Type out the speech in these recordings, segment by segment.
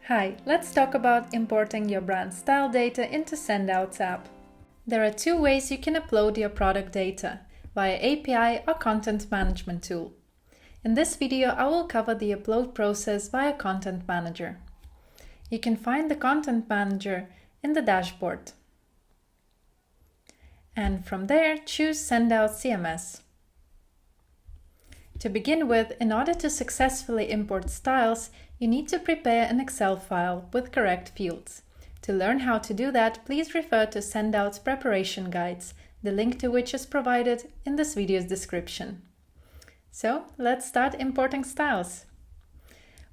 Hi, let's talk about importing your brand style data into Sendouts app. There are two ways you can upload your product data, via API or content management tool. In this video, I will cover the upload process via Content Manager. You can find the Content Manager in the dashboard. And from there, choose Sendouts CMS. To begin with, in order to successfully import styles, you need to prepare an Excel file with correct fields. To learn how to do that, please refer to Sendouts preparation guides, the link to which is provided in this video's description. So, let's start importing styles.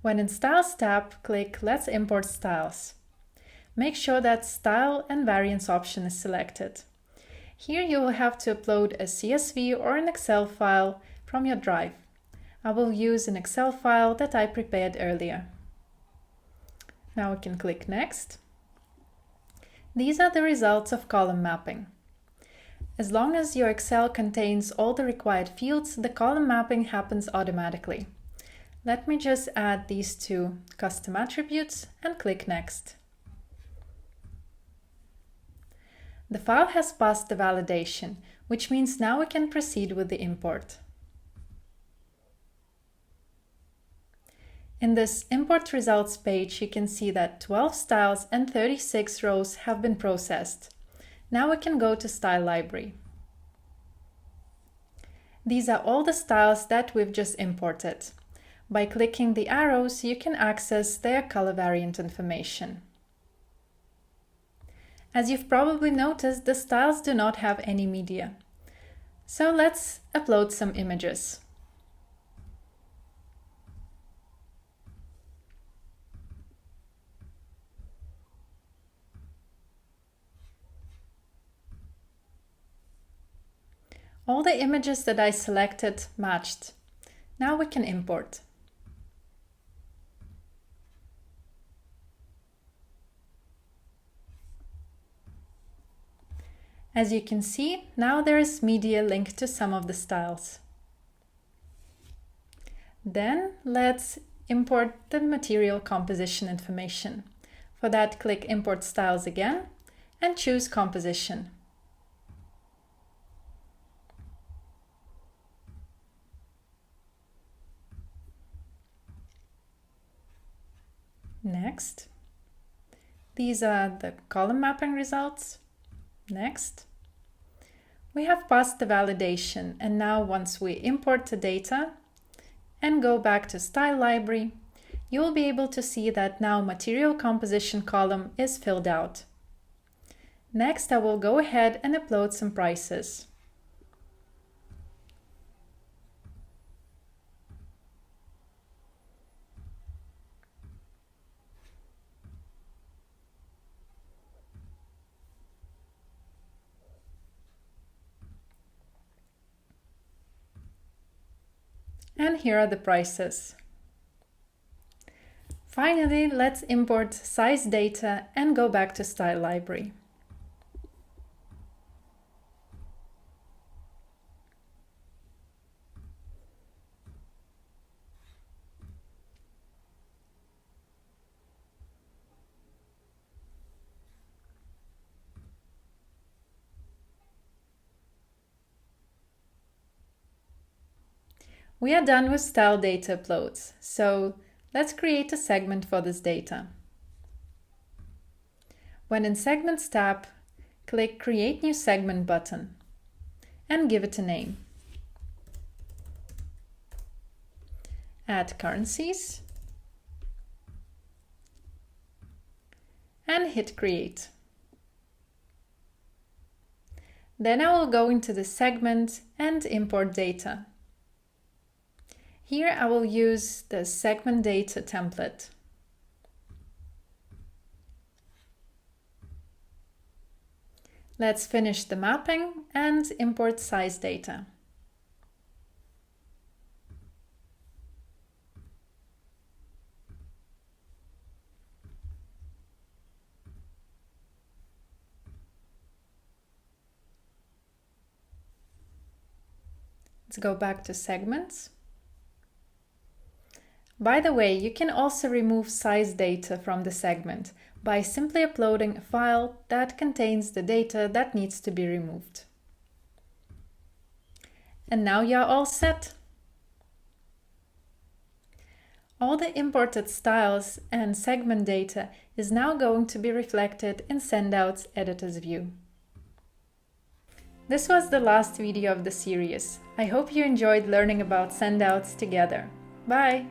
When in Styles tab, click Let's import styles. Make sure that Style and Variants option is selected. Here you will have to upload a CSV or an Excel file from your drive. I will use an Excel file that I prepared earlier. Now we can click Next. These are the results of column mapping. As long as your Excel contains all the required fields, the column mapping happens automatically. Let me just add these two custom attributes and click Next. The file has passed the validation, which means now we can proceed with the import. In this Import Results page, you can see that 12 styles and 36 rows have been processed. Now we can go to Style Library. These are all the styles that we've just imported. By clicking the arrows, you can access their color variant information. As you've probably noticed, the styles do not have any media. So let's upload some images. All the images that I selected matched. Now we can import. As you can see, now there is media linked to some of the styles. Then let's import the material composition information. For that, click Import Styles again and choose Composition. Next. These are the column mapping results. Next. We have passed the validation, and now once we import the data and go back to Style Library, you will be able to see that now Material Composition column is filled out. Next, I will go ahead and upload some prices. And here are the prices. Finally, let's import size data and go back to Style Library. We are done with style data uploads, so let's create a segment for this data. When in Segments tab, click Create New Segment button and give it a name. Add currencies and hit Create. Then I will go into the segment and import data. Here I will use the segment data template. Let's finish the mapping and import size data. Let's go back to segments. By the way, you can also remove size data from the segment by simply uploading a file that contains the data that needs to be removed. And now you're all set! All the imported styles and segment data is now going to be reflected in Sendouts Editor's View. This was the last video of the series. I hope you enjoyed learning about Sendouts together. Bye!